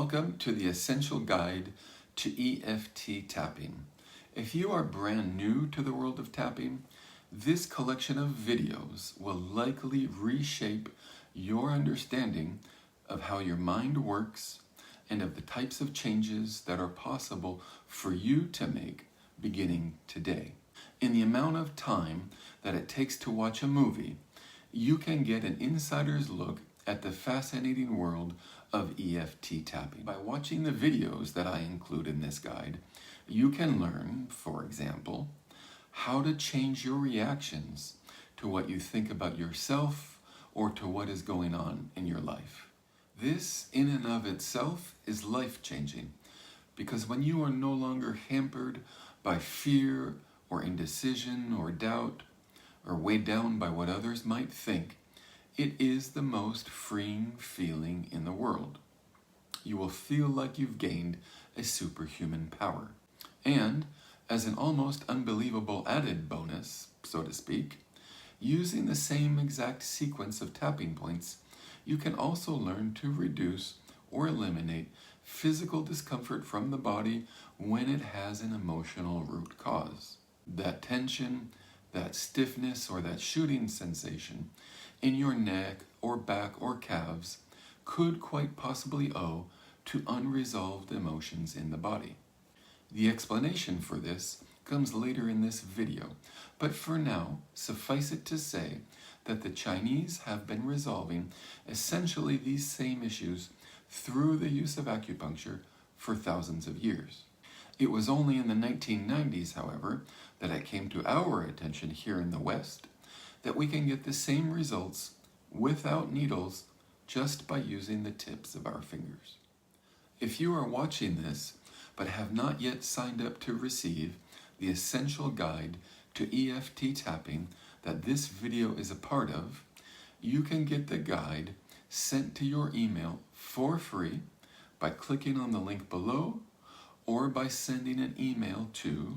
Welcome to the Essential Guide to E.F.T tapping. If you are brand new to the world of tapping, this collection of videos will likely reshape your understanding of how your mind works and of the types of changes that are possible for you to make beginning today. In the amount of time that it takes to watch a movie, you can get an insider's look at the fascinating world of E.F.T tapping. By watching the videos that I include in this guide, you can learn, for example, how to change your reactions to what you think about yourself or to what is going on in your life. This, in and of itself, is life-changing, because when you are no longer hampered by fear or indecision or doubt, or weighed down by what others might think, it is the most freeing feeling in the world. You will feel like you've gained a superhuman power. And, as an almost unbelievable added bonus, so to speak, using the same exact sequence of tapping points, you can also learn to reduce or eliminate physical discomfort from the body when it has an emotional root cause. That tension, that stiffness, or that shooting sensation in your neck or back or calves could quite possibly owe to unresolved emotions in the body. The explanation for this comes later in this video, but for now, suffice it to say that the Chinese have been resolving essentially these same issues through the use of acupuncture for thousands of years. It was only in the 1990s, however, that it came to our attention here in the West that we can get the same results without needles just by using the tips of our fingers. If you are watching this but have not yet signed up to receive the essential guide to E.F.T tapping that this video is a part of, you can get the guide sent to your email for free by clicking on the link below or by sending an email to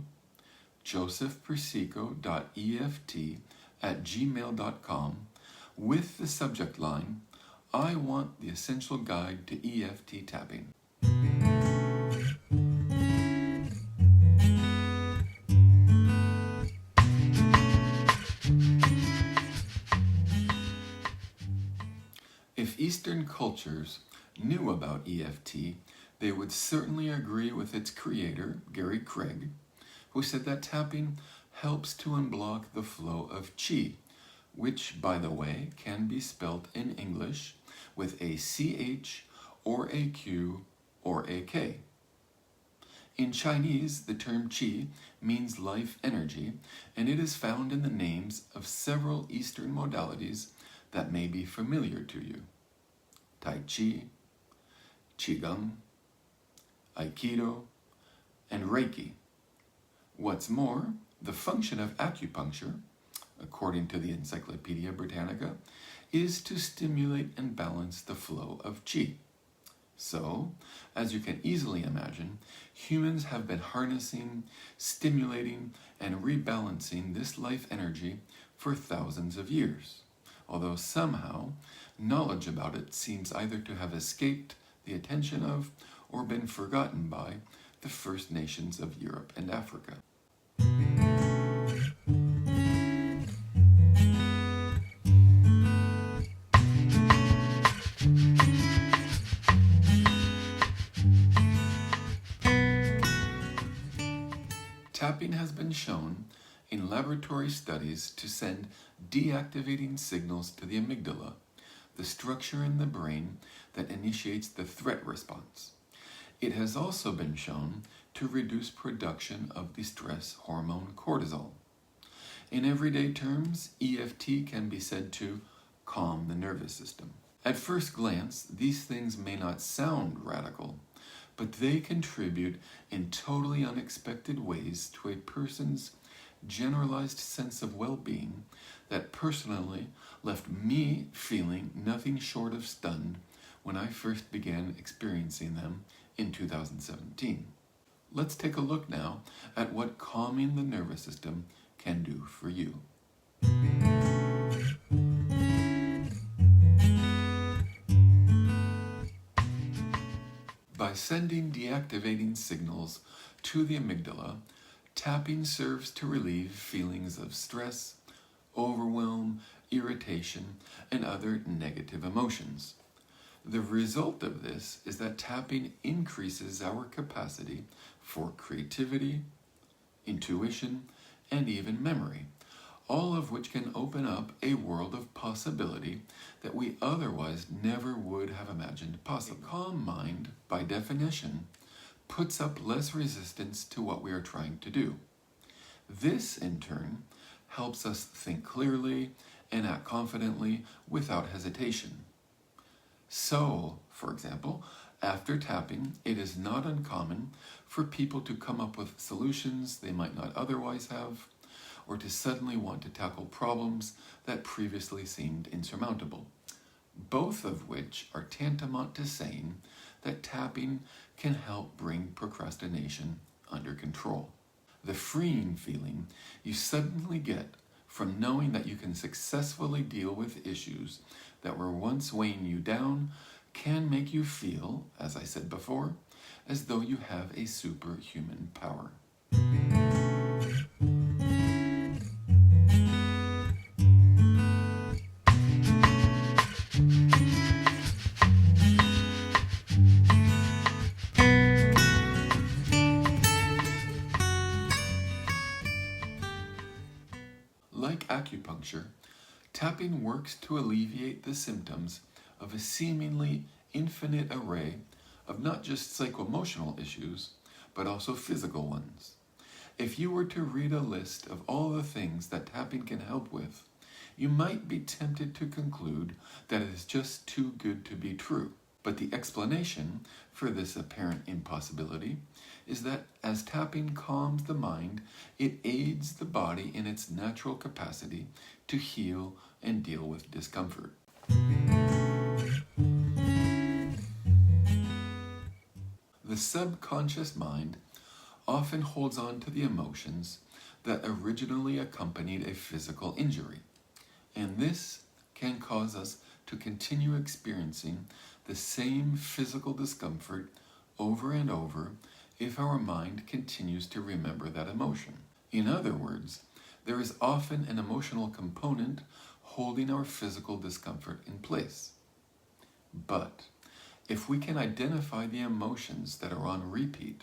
josephpersico.eft@gmail.com with the subject line, "I want the essential guide to E.F.T tapping." If Eastern cultures knew about E.F.T, they would certainly agree with its creator, Gary Craig, who said that tapping helps to unblock the flow of qi, which, by the way, can be spelt in English with a CH or a Q or a K. In Chinese, the term qi means life energy, and it is found in the names of several Eastern modalities that may be familiar to you: Tai Chi, Qigong, Aikido, and Reiki. What's more, the function of acupuncture, according to the Encyclopedia Britannica, is to stimulate and balance the flow of qi. So, as you can easily imagine, humans have been harnessing, stimulating, and rebalancing this life energy for thousands of years, although somehow knowledge about it seems either to have escaped the attention of or been forgotten by the First Nations of Europe and Africa. Tapping has been shown in laboratory studies to send deactivating signals to the amygdala, the structure in the brain that initiates the threat response. It has also been shown to reduce production of the stress hormone cortisol. In everyday terms, E.F.T can be said to calm the nervous system. At first glance, these things may not sound radical, but they contribute in totally unexpected ways to a person's generalized sense of well-being that personally left me feeling nothing short of stunned when I first began experiencing them in 2017. Let's take a look now at what calming the nervous system can do for you. By sending deactivating signals to the amygdala, tapping serves to relieve feelings of stress, overwhelm, irritation, and other negative emotions. The result of this is that tapping increases our capacity for creativity, intuition, and even memory, all of which can open up a world of possibility that we otherwise never would have imagined possible. A calm mind, by definition, puts up less resistance to what we are trying to do. This, in turn, helps us think clearly and act confidently without hesitation. So, for example, after tapping, it is not uncommon for people to come up with solutions they might not otherwise have, or to suddenly want to tackle problems that previously seemed insurmountable, both of which are tantamount to saying that tapping can help bring procrastination under control. The freeing feeling you suddenly get from knowing that you can successfully deal with issues that were once weighing you down can make you feel, as I said before, as though you have a superhuman power. Like acupuncture, tapping works to alleviate the symptoms of a seemingly infinite array of not just psycho-emotional issues, but also physical ones. If you were to read a list of all the things that tapping can help with, you might be tempted to conclude that it is just too good to be true. But the explanation for this apparent impossibility is that as tapping calms the mind, it aids the body in its natural capacity to heal and deal with discomfort. The subconscious mind often holds on to the emotions that originally accompanied a physical injury, and this can cause us to continue experiencing the same physical discomfort over and over if our mind continues to remember that emotion. In other words, there is often an emotional component holding our physical discomfort in place. But if we can identify the emotions that are on repeat,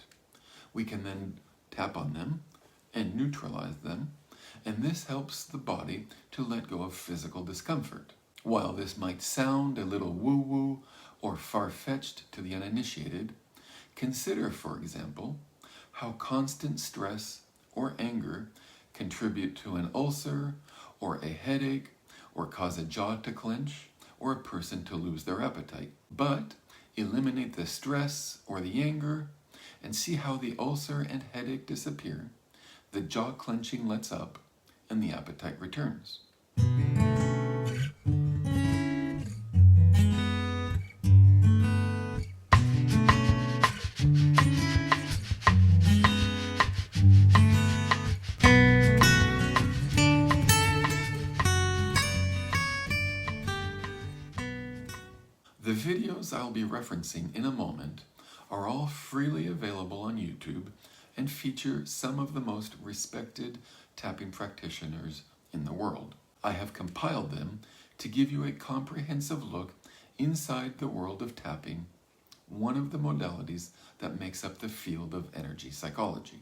we can then tap on them and neutralize them, and this helps the body to let go of physical discomfort. While this might sound a little woo-woo or far-fetched to the uninitiated, consider, for example, how constant stress or anger contribute to an ulcer or a headache or cause a jaw to clench or a person to lose their appetite. But eliminate the stress or the anger and see how the ulcer and headache disappear, the jaw clenching lets up, and the appetite returns. The videos I'll be referencing in a moment are all freely available on YouTube and feature some of the most respected tapping practitioners in the world. I have compiled them to give you a comprehensive look inside the world of tapping, one of the modalities that makes up the field of energy psychology.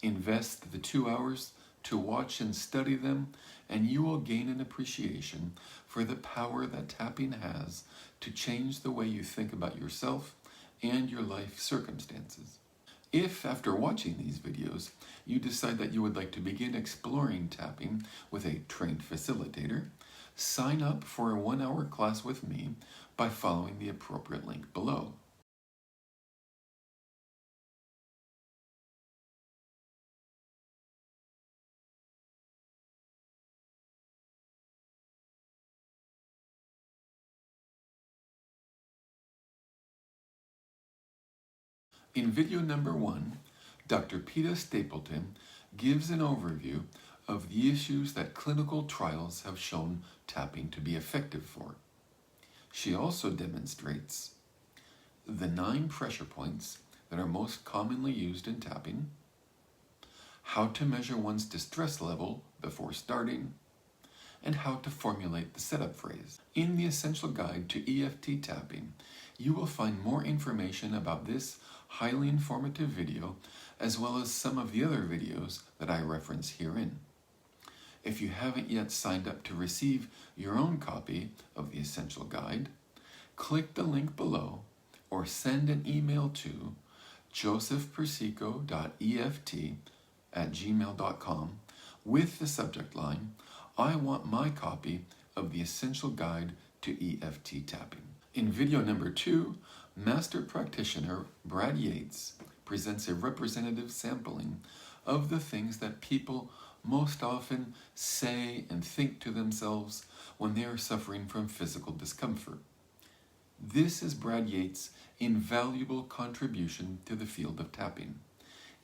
Invest the 2 hours to watch and study them, and you will gain an appreciation for the power that tapping has to change the way you think about yourself and your life circumstances. If, after watching these videos, you decide that you would like to begin exploring tapping with a trained facilitator, sign up for a 1-hour class with me by following the appropriate link below. In video number 1, Dr. Peta Stapleton gives an overview of the issues that clinical trials have shown tapping to be effective for. She also demonstrates the 9 pressure points that are most commonly used in tapping, how to measure one's distress level before starting, and how to formulate the setup phrase. In the Essential Guide to E.F.T tapping, you will find more information about this highly informative video, as well as some of the other videos that I reference herein. If you haven't yet signed up to receive your own copy of the Essential Guide, click the link below or send an email to josephpersico.eft@gmail.com with the subject line, "I want my copy of the Essential Guide to E.F.T tapping." In video number 2, Master Practitioner Brad Yates presents a representative sampling of the things that people most often say and think to themselves when they are suffering from physical discomfort. This is Brad Yates' invaluable contribution to the field of tapping.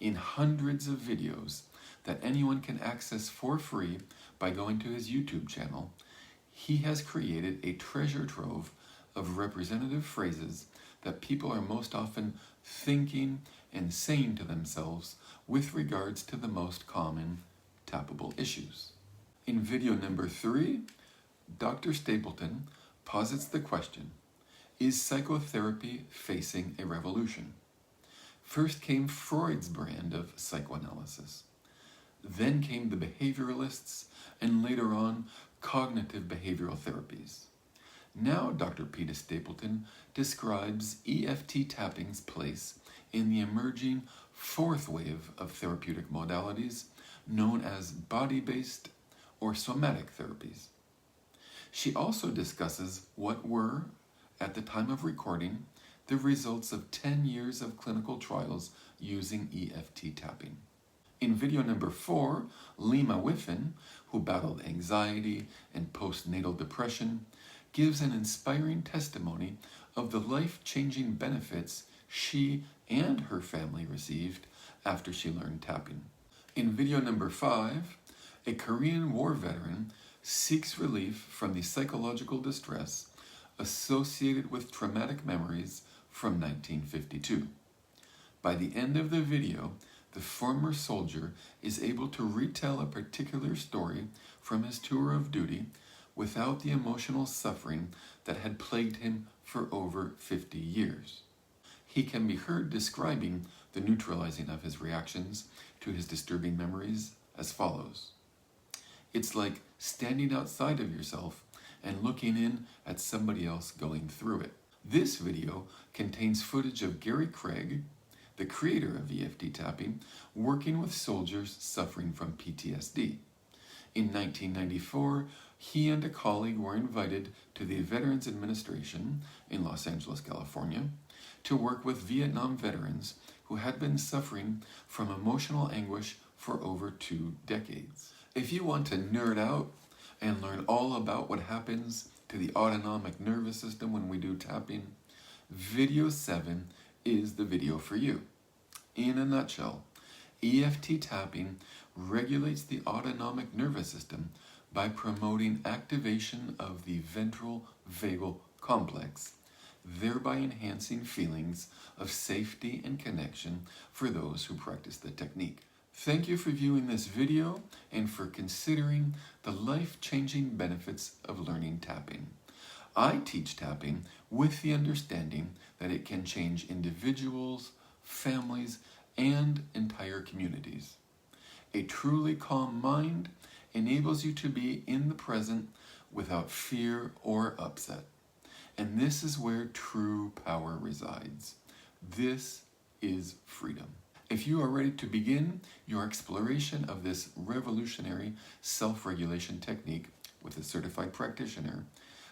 In hundreds of videos that anyone can access for free by going to his YouTube channel, he has created a treasure trove of representative phrases that people are most often thinking and saying to themselves with regards to the most common tappable issues. In video number 3, Dr. Stapleton posits the question, is psychotherapy facing a revolution? First came Freud's brand of psychoanalysis. Then came the behavioralists, and later on, cognitive behavioral therapies. Now Dr. Peter Stapleton describes E.F.T tapping's place in the emerging 4th wave of therapeutic modalities known as body-based or somatic therapies. She also discusses what were, at the time of recording, the results of 10 years of clinical trials using E.F.T tapping. In video number 4, Lema Wiffen, who battled anxiety and postnatal depression, gives an inspiring testimony of the life-changing benefits she and her family received after she learned tapping. In video number 5, a Korean War veteran seeks relief from the psychological distress associated with traumatic memories from 1952. By the end of the video, the former soldier is able to retell a particular story from his tour of duty without the emotional suffering that had plagued him for over 50 years. He can be heard describing the neutralizing of his reactions to his disturbing memories as follows. It's like standing outside of yourself and looking in at somebody else going through it. This video contains footage of Gary Craig, the creator of E.F.T tapping, working with soldiers suffering from PTSD. In 1994, he and a colleague were invited to the Veterans Administration in Los Angeles, California, to work with Vietnam veterans who had been suffering from emotional anguish for over 2 decades. If you want to nerd out and learn all about what happens to the autonomic nervous system when we do tapping, video 7 is the video for you. In a nutshell, E.F.T tapping regulates the autonomic nervous system by promoting activation of the ventral vagal complex, thereby enhancing feelings of safety and connection for those who practice the technique. Thank you for viewing this video and for considering the life-changing benefits of learning tapping. I teach tapping with the understanding that it can change individuals, families, and entire communities. A truly calm mind enables you to be in the present without fear or upset. And this is where true power resides. This is freedom. If you are ready to begin your exploration of this revolutionary self-regulation technique with a certified practitioner,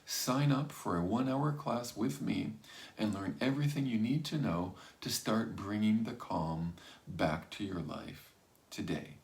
sign up for a 1-hour class with me and learn everything you need to know to start bringing the calm back to your life today.